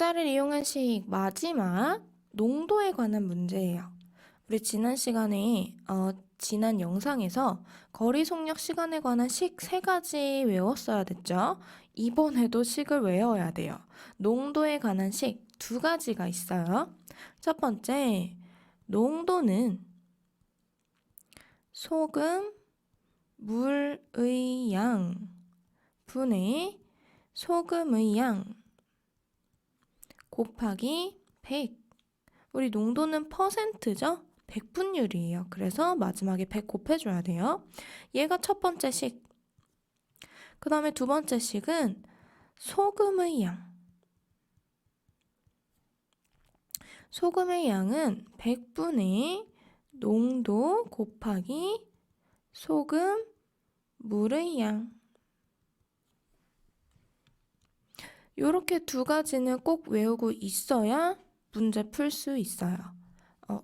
문자를 이용한 식 마지막 농도에 관한 문제예요. 우리 지난 시간에 지난 영상에서 거리 속력 시간에 관한 식 3가지 외웠어야 됐죠? 이번에도 식을 외워야 돼요. 농도에 관한 식 2가지가 있어요. 첫 번째, 농도는 소금, 물의 양 분의 소금의 양 곱하기 100. 우리 농도는 퍼센트죠? 100분율이에요. 그래서 마지막에 100 곱해줘야 돼요. 얘가 첫 번째 식. 그 다음에 두 번째 식은 소금의 양. 소금의 양은 100분의 농도 곱하기 소금, 물의 양. 이렇게 2가지는 꼭 외우고 있어야 문제 풀 수 있어요.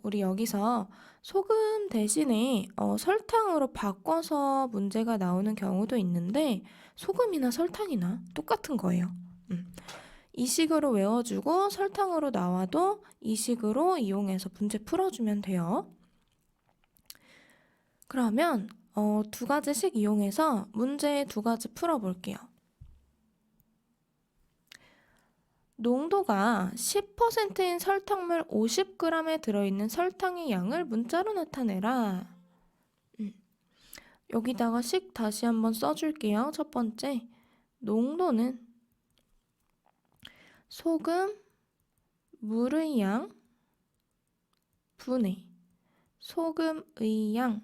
우리 여기서 소금 대신에 설탕으로 바꿔서 문제가 나오는 경우도 있는데 소금이나 설탕이나 똑같은 거예요. 이 식으로 외워주고 설탕으로 나와도 이 식으로 이용해서 문제 풀어주면 돼요. 그러면 2가지 식 이용해서 문제 2가지 풀어볼게요. 농도가 10%인 설탕물 50g에 들어있는 설탕의 양을 문자로 나타내라. 여기다가 식 다시 한번 써줄게요. 첫 번째, 농도는 소금, 물의 양 분의 소금의 양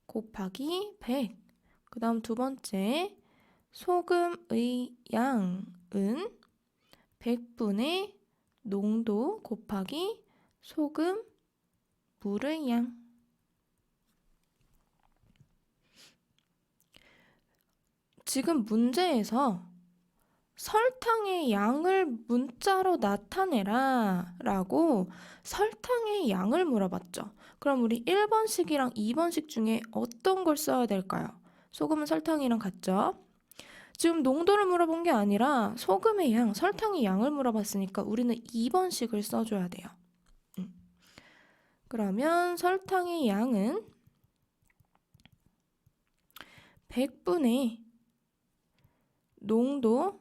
곱하기 100. 그 다음 두 번째, 소금의 양은 100분의 농도 곱하기 소금, 물의 양. 지금 문제에서 설탕의 양을 문자로 나타내라 라고 설탕의 양을 물어봤죠. 그럼 우리 1번식이랑 2번식 중에 어떤 걸 써야 될까요? 소금은 설탕이랑 같죠? 지금 농도를 물어본 게 아니라 소금의 양, 설탕의 양을 물어봤으니까 우리는 2번식을 써줘야 돼요. 그러면 설탕의 양은 100분의 농도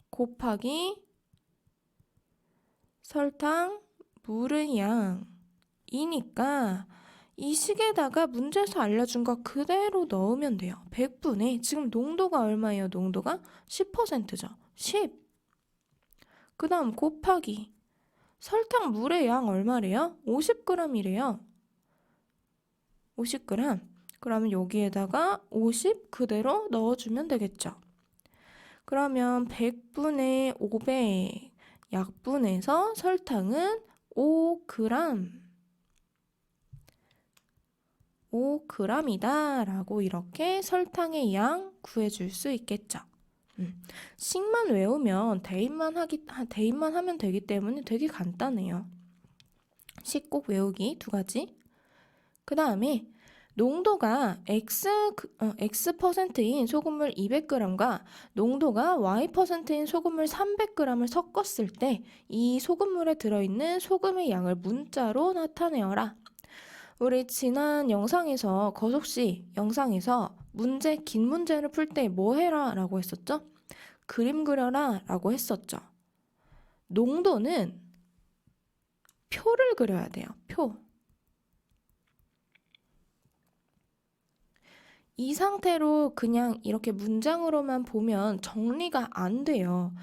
곱하기 설탕, 물의 양이니까 이 식에다가 문제에서 알려준 거 그대로 넣으면 돼요. 100분의 지금 농도가 얼마예요? 농도가 10%죠. 10. 그 다음 곱하기 설탕, 물의 양 얼마래요? 50g이래요. 50g. 그러면 여기에다가 50 그대로 넣어주면 되겠죠. 그러면 100분의 500 약분해서 설탕은 5g. 5g이다 라고 이렇게 설탕의 양 구해줄 수 있겠죠. 식만 외우면 대입만 하면 되기 때문에 되게 간단해요. 식 꼭 외우기 2가지. 그 다음에 농도가 X%인 소금물 200g과 농도가 Y%인 소금물 300g을 섞었을 때 이 소금물에 들어있는 소금의 양을 문자로 나타내어라. 우리 지난 영상에서 거속시 영상에서 긴 문제를 풀 때 뭐 해라 라고 했었죠? 그림 그려라 라고 했었죠. 농도는 표를 그려야 돼요. 표. 이 상태로 그냥 이렇게 문장으로만 보면 정리가 안 돼요.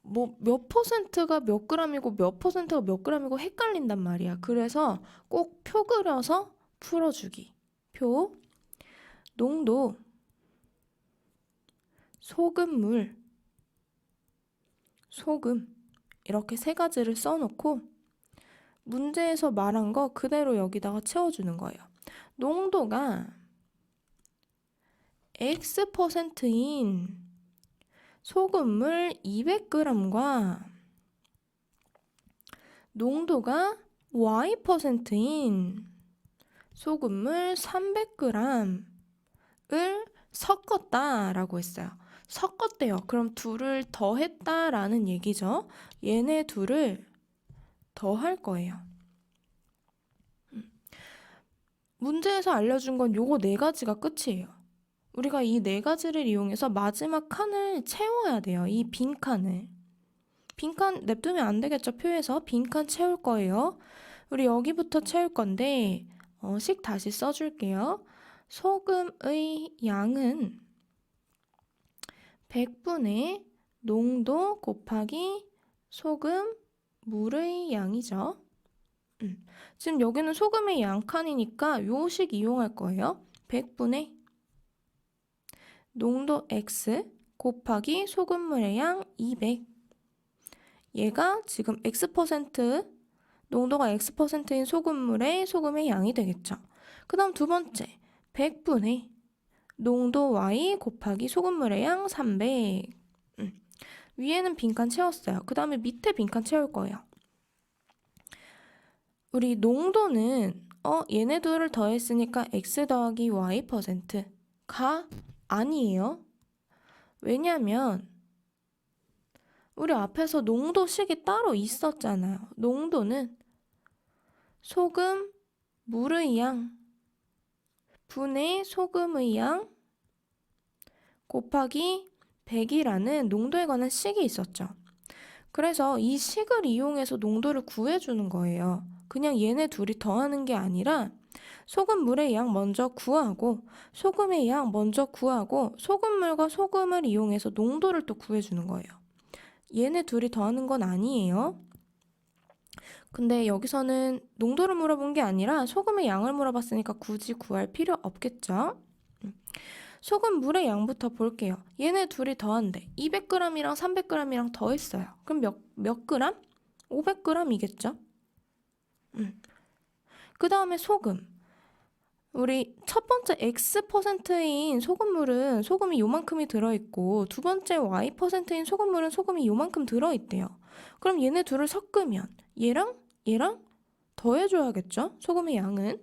뭐 몇 퍼센트가 몇 g이고 몇 퍼센트가 몇 g이고 헷갈린단 말이야. 그래서 꼭 표 그려서 풀어주기. 표, 농도, 소금물, 소금 이렇게 3가지를 써놓고 문제에서 말한 거 그대로 여기다가 채워주는 거예요. 농도가 X%인 소금물 200g과 농도가 Y%인 소금물 300g을 섞었다라고 했어요. 섞었대요. 그럼 둘을 더했다라는 얘기죠. 얘네 둘을 더할 거예요. 문제에서 알려준 건 요거 네 가지가 끝이에요. 우리가 이 네 가지를 이용해서 마지막 칸을 채워야 돼요. 이 빈 칸을. 빈 칸 냅두면 안 되겠죠. 표에서 빈 칸 채울 거예요. 우리 여기부터 채울 건데 식 다시 써줄게요. 소금의 양은 100분의 농도 곱하기 소금 물의 양이죠. 지금 여기는 소금의 양 칸이니까 요 식 이용할 거예요. 100분의 농도 X 곱하기 소금물의 양 200. 얘가 지금 X%, 농도가 X%인 소금의 양이 되겠죠. 그 다음 두 번째, 100분의 농도 Y 곱하기 소금물의 양 300. 위에는 빈칸 채웠어요. 그 다음에 밑에 빈칸 채울 거예요. 우리 농도는 얘네 둘을 더했으니까 X 더하기 Y%가 아니에요. 왜냐면 우리 앞에서 농도식이 따로 있었잖아요. 농도는 소금 물의 양 분의 소금의 양 곱하기 100이라는 농도에 관한 식이 있었죠. 그래서 이 식을 이용해서 농도를 구해주는 거예요. 그냥 얘네 둘이 더하는 게 아니라 소금 물의 양 먼저 구하고 소금의 양 먼저 구하고 소금물과 소금을 이용해서 농도를 또 구해주는 거예요. 얘네 둘이 더하는 건 아니에요. 근데 여기서는 농도를 물어본 게 아니라 소금의 양을 물어봤으니까 굳이 구할 필요 없겠죠? 소금 물의 양부터 볼게요. 얘네 둘이 더한대. 200g이랑 300g이랑 더했어요. 그럼 몇 그램? 500g이겠죠? 그 다음에 소금. 우리 첫 번째 X%인 소금물은 소금이 요만큼이 들어있고 두 번째 Y%인 소금물은 소금이 요만큼 들어있대요. 그럼 얘네 둘을 섞으면 얘랑 더해줘야겠죠? 소금의 양은.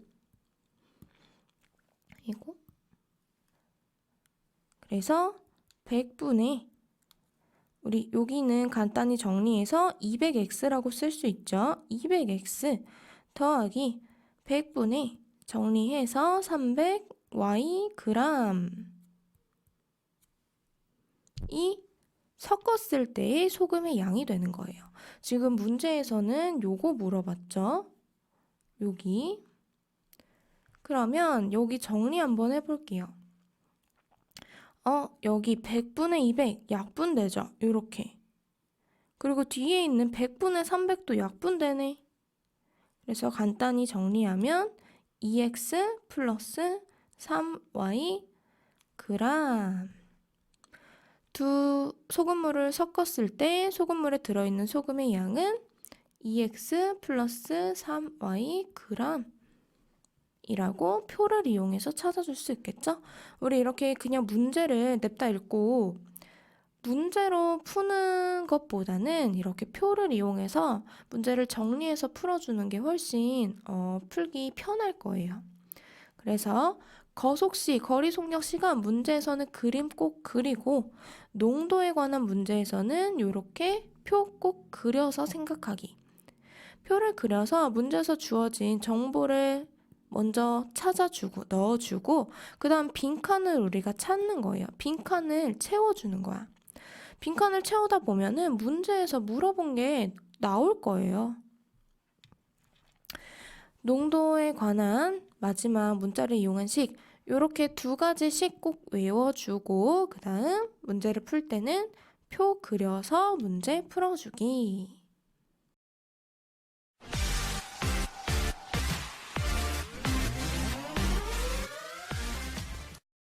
이거. 그래서 100분의 우리 여기는 간단히 정리해서 200x라고 쓸 수 있죠. 200x 더하기 100분의 정리해서 300y 그램 이 섞었을 때의 소금의 양이 되는 거예요. 지금 문제에서는 요거 물어봤죠. 여기. 그러면 여기 정리 한번 해볼게요. 여기 100분의 200 약분되죠? 요렇게. 그리고 뒤에 있는 100분의 300도 약분되네. 그래서 간단히 정리하면 2x 플러스 3y 그램. 두 소금물을 섞었을 때 소금물에 들어있는 소금의 양은 2x 플러스 3y 그램 이라고 표를 이용해서 찾아줄 수 있겠죠? 우리 이렇게 그냥 문제를 냅다 읽고 문제로 푸는 것보다는 이렇게 표를 이용해서 문제를 정리해서 풀어주는 게 훨씬 풀기 편할 거예요. 그래서 거속시, 거리속력 시간 문제에서는 그림 꼭 그리고 농도에 관한 문제에서는 이렇게 표 꼭 그려서 생각하기. 표를 그려서 문제에서 주어진 정보를 먼저 찾아주고 넣어주고 그 다음 빈칸을 우리가 찾는 거예요. 빈칸을 채워주는 거야. 빈칸을 채우다 보면은 문제에서 물어본 게 나올 거예요. 농도에 관한 마지막 문자를 이용한 식 이렇게 두 가지씩 꼭 외워주고 그 다음 문제를 풀 때는 표 그려서 문제 풀어주기.